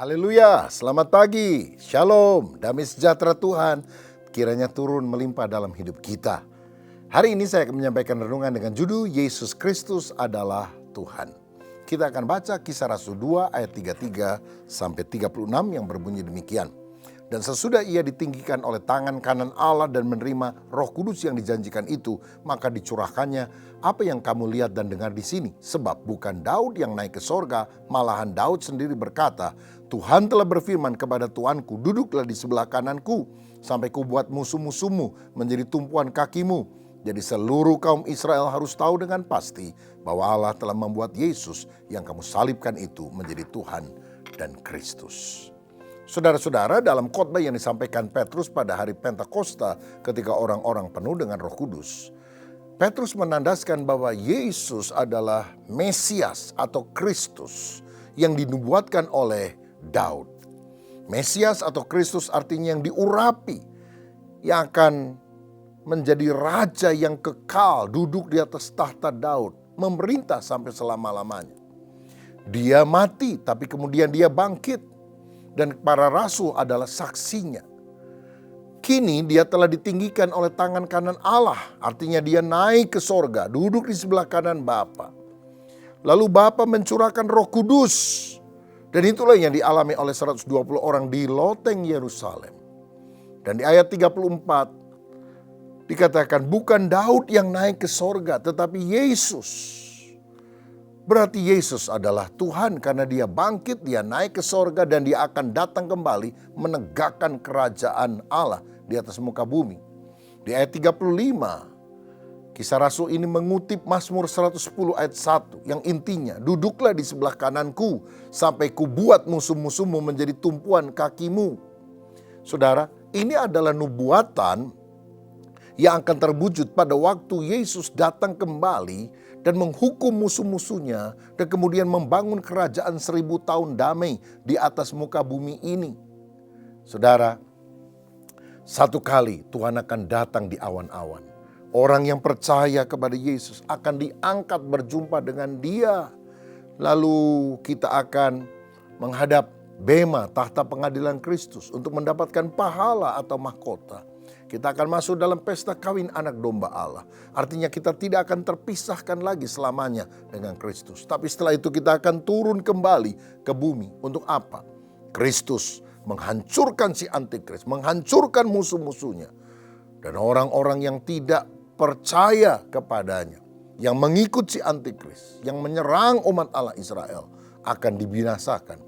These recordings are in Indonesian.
Haleluya, selamat pagi, shalom, damai sejahtera Tuhan kiranya turun melimpah dalam hidup kita. Hari ini saya akan menyampaikan renungan dengan judul Yesus Kristus adalah Tuhan. Kita akan baca Kisah Rasul 2 ayat 33 sampai 36 yang berbunyi demikian. Dan sesudah ia ditinggikan oleh tangan kanan Allah dan menerima Roh Kudus yang dijanjikan itu, maka dicurahkannya apa yang kamu lihat dan dengar di sini. Sebab bukan Daud yang naik ke sorga, malahan Daud sendiri berkata, Tuhan telah berfirman kepada Tuanku, duduklah di sebelah kananku, sampai kubuat musuh-musuhmu menjadi tumpuan kakimu. Jadi seluruh kaum Israel harus tahu dengan pasti bahwa Allah telah membuat Yesus yang kamu salibkan itu menjadi Tuhan dan Kristus. Saudara-saudara, dalam khotbah yang disampaikan Petrus pada hari Pentakosta ketika orang-orang penuh dengan Roh Kudus, Petrus menandaskan bahwa Yesus adalah Mesias atau Kristus yang dinubuatkan oleh Daud. Mesias atau Kristus artinya yang diurapi, yang akan menjadi raja yang kekal, duduk di atas tahta Daud, memerintah sampai selama-lamanya. Dia mati, tapi kemudian dia bangkit. Dan para rasul adalah saksinya. Kini dia telah ditinggikan oleh tangan kanan Allah. Artinya dia naik ke sorga, duduk di sebelah kanan Bapa. Lalu Bapa mencurahkan Roh Kudus. Dan itulah yang dialami oleh 120 orang di loteng Yerusalem. Dan di ayat 34 dikatakan bukan Daud yang naik ke sorga, tetapi Yesus. Berarti Yesus adalah Tuhan karena dia bangkit, dia naik ke sorga dan dia akan datang kembali menegakkan kerajaan Allah di atas muka bumi. Di ayat 35, Kisah Rasul ini mengutip Mazmur 110 ayat 1 yang intinya, duduklah di sebelah kananku sampai kubuat musuh-musuhmu menjadi tumpuan kakimu. Saudara, ini adalah nubuatan yang akan terwujud pada waktu Yesus datang kembali dan menghukum musuh-musuhnya dan kemudian membangun kerajaan 1000 tahun damai di atas muka bumi ini. Saudara, satu kali Tuhan akan datang di awan-awan. Orang yang percaya kepada Yesus akan diangkat berjumpa dengan Dia. Lalu kita akan menghadap bema tahta pengadilan Kristus untuk mendapatkan pahala atau mahkota. Kita akan masuk dalam pesta kawin anak domba Allah. Artinya kita tidak akan terpisahkan lagi selamanya dengan Kristus. Tapi setelah itu kita akan turun kembali ke bumi. Untuk apa? Kristus menghancurkan si antikris, menghancurkan musuh-musuhnya. Dan orang-orang yang tidak percaya kepadanya, yang mengikut si antikris, yang menyerang umat Allah Israel akan dibinasakan.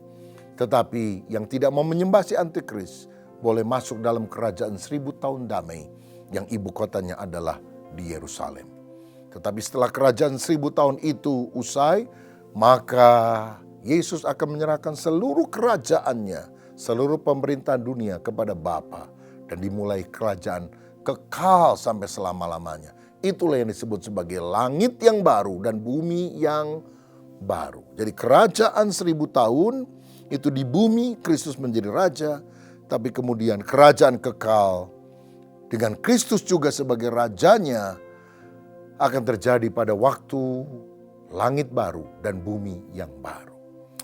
Tetapi yang tidak mau menyembah si antikris boleh masuk dalam kerajaan 1000 tahun damai yang ibu kotanya adalah di Yerusalem. Tetapi setelah kerajaan 1000 tahun itu usai, maka Yesus akan menyerahkan seluruh kerajaannya, seluruh pemerintahan dunia kepada Bapa dan dimulai kerajaan kekal sampai selama-lamanya. Itulah yang disebut sebagai langit yang baru dan bumi yang baru. Jadi kerajaan 1000 tahun itu di bumi Kristus menjadi raja. Tapi kemudian kerajaan kekal dengan Kristus juga sebagai rajanya akan terjadi pada waktu langit baru dan bumi yang baru.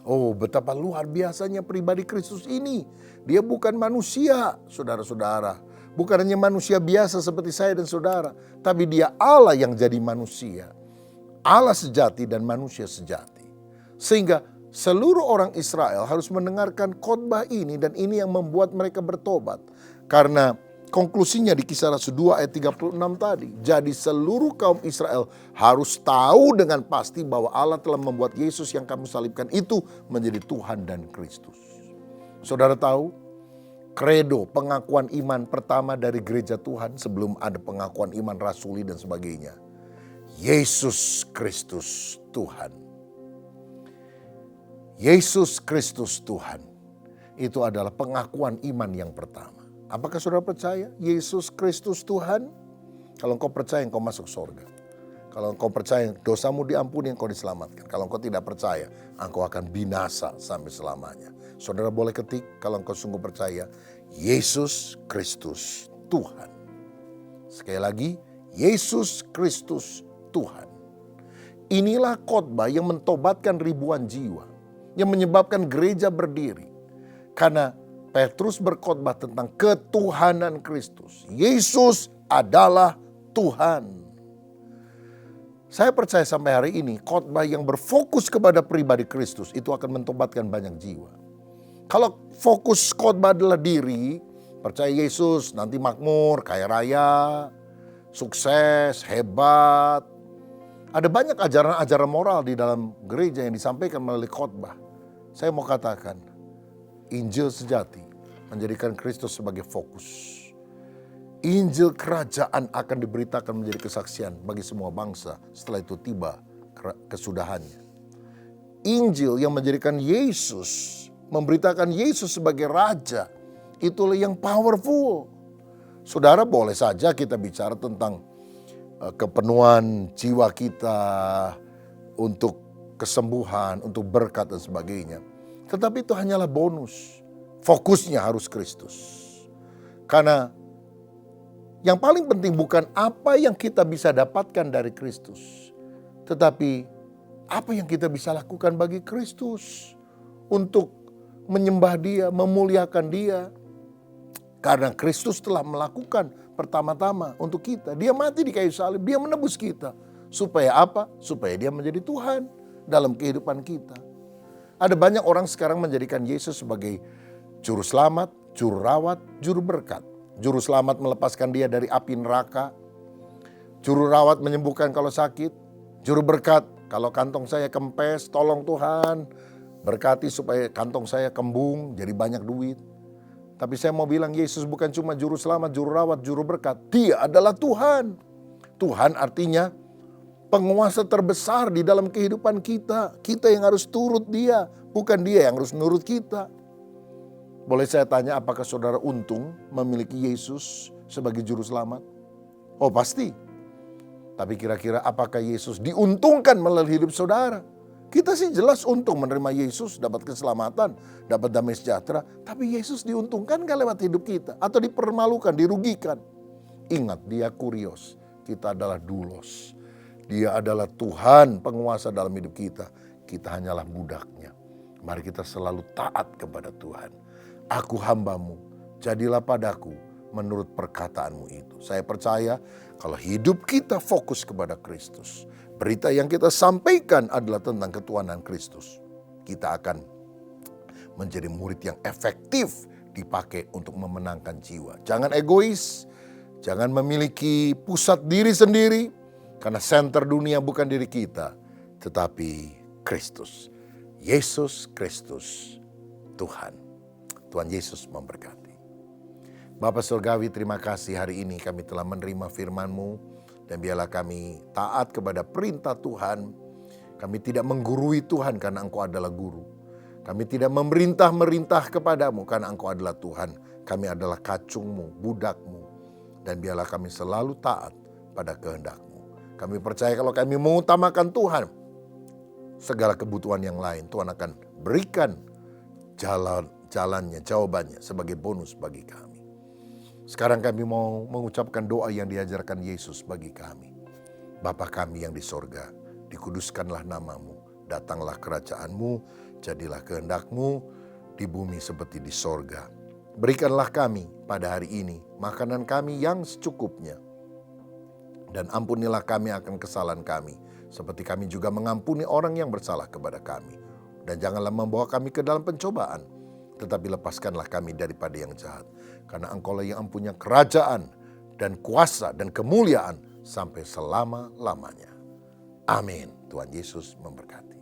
Oh, betapa luar biasanya pribadi Kristus ini. Dia bukan manusia, saudara-saudara. Bukan hanya manusia biasa seperti saya dan saudara. Tapi dia Allah yang jadi manusia. Allah sejati dan manusia sejati. Sehingga seluruh orang Israel harus mendengarkan khotbah ini dan ini yang membuat mereka bertobat. Karena konklusinya di Kisah Rasul 2 ayat 36 tadi. Jadi seluruh kaum Israel harus tahu dengan pasti bahwa Allah telah membuat Yesus yang kamu salibkan itu menjadi Tuhan dan Kristus. Saudara tahu, kredo pengakuan iman pertama dari gereja Tuhan sebelum ada pengakuan iman rasuli dan sebagainya. Yesus Kristus Tuhan. Yesus Kristus Tuhan. Itu adalah pengakuan iman yang pertama. Apakah saudara percaya Yesus Kristus Tuhan? Kalau engkau percaya engkau masuk surga. Kalau engkau percaya dosamu diampuni engkau diselamatkan. Kalau engkau tidak percaya engkau akan binasa sampai selamanya. Saudara boleh ketik kalau engkau sungguh percaya Yesus Kristus Tuhan. Sekali lagi, Yesus Kristus Tuhan. Inilah khotbah yang mentobatkan ribuan jiwa, yang menyebabkan gereja berdiri. Karena Petrus berkhotbah tentang ketuhanan Kristus. Yesus adalah Tuhan. Saya percaya sampai hari ini khotbah yang berfokus kepada pribadi Kristus itu akan mentobatkan banyak jiwa. Kalau fokus khotbah adalah diri, percaya Yesus nanti makmur, kaya raya, sukses, hebat. Ada banyak ajaran-ajaran moral di dalam gereja yang disampaikan melalui khotbah. Saya mau katakan, Injil sejati menjadikan Kristus sebagai fokus. Injil kerajaan akan diberitakan menjadi kesaksian bagi semua bangsa setelah itu tiba kesudahannya. Injil yang menjadikan Yesus, memberitakan Yesus sebagai Raja, itulah yang powerful. Saudara, boleh saja kita bicara tentang kepenuhan jiwa kita untuk kesembuhan, untuk berkat dan sebagainya. Tetapi itu hanyalah bonus. Fokusnya harus Kristus. Karena yang paling penting bukan apa yang kita bisa dapatkan dari Kristus, tetapi apa yang kita bisa lakukan bagi Kristus untuk menyembah Dia, memuliakan Dia. Karena Kristus telah melakukan pertama-tama untuk kita. Dia mati di kayu salib, Dia menebus kita. Supaya apa? Supaya Dia menjadi Tuhan dalam kehidupan kita. Ada banyak orang sekarang menjadikan Yesus sebagai juru selamat, juru rawat, juru berkat. Juru selamat melepaskan dia dari api neraka. Juru rawat menyembuhkan kalau sakit. Juru berkat, kalau kantong saya kempes, tolong Tuhan berkati supaya kantong saya kembung, jadi banyak duit. Tapi saya mau bilang Yesus bukan cuma juru selamat, juru rawat, juru berkat. Dia adalah Tuhan. Tuhan artinya penguasa terbesar di dalam kehidupan kita. Kita yang harus turut Dia, bukan Dia yang harus nurut kita. Boleh saya tanya, apakah saudara untung memiliki Yesus sebagai juru selamat? Oh pasti. Tapi kira-kira apakah Yesus diuntungkan melalui hidup saudara? Kita sih jelas untung menerima Yesus, dapat keselamatan, dapat damai sejahtera. Tapi Yesus diuntungkan gak lewat hidup kita? Atau dipermalukan, dirugikan? Ingat, Dia kurios, kita adalah doulos. Dia adalah Tuhan penguasa dalam hidup kita. Kita hanyalah budaknya. Mari kita selalu taat kepada Tuhan. Aku hambamu, jadilah padaku menurut perkataanmu itu. Saya percaya kalau hidup kita fokus kepada Kristus, berita yang kita sampaikan adalah tentang ketuhanan Kristus, kita akan menjadi murid yang efektif dipakai untuk memenangkan jiwa. Jangan egois, jangan memiliki pusat diri sendiri, karena senter dunia bukan diri kita, tetapi Kristus. Yesus Kristus, Tuhan. Tuhan Yesus memberkati. Bapa Surgawi, terima kasih hari ini kami telah menerima firman-Mu. Dan biarlah kami taat kepada perintah Tuhan. Kami tidak menggurui Tuhan karena Engkau adalah guru. Kami tidak memerintah-merintah kepadamu karena Engkau adalah Tuhan. Kami adalah kacung-Mu, budak-Mu. Dan biarlah kami selalu taat pada kehendak-Mu. Kami percaya kalau kami mengutamakan Tuhan, segala kebutuhan yang lain Tuhan akan berikan jalannya, jawabannya sebagai bonus bagi kami. Sekarang kami mau mengucapkan doa yang diajarkan Yesus bagi kami. Bapa kami yang di sorga, dikuduskanlah namamu, datanglah kerajaan-Mu, jadilah kehendak-Mu di bumi seperti di sorga. Berikanlah kami pada hari ini makanan kami yang secukupnya. Dan ampunilah kami akan kesalahan kami, seperti kami juga mengampuni orang yang bersalah kepada kami. Dan janganlah membawa kami ke dalam pencobaan, tetapi lepaskanlah kami daripada yang jahat. Karena Engkaulah yang mempunyai kerajaan dan kuasa dan kemuliaan sampai selama-lamanya. Amin. Tuhan Yesus memberkati.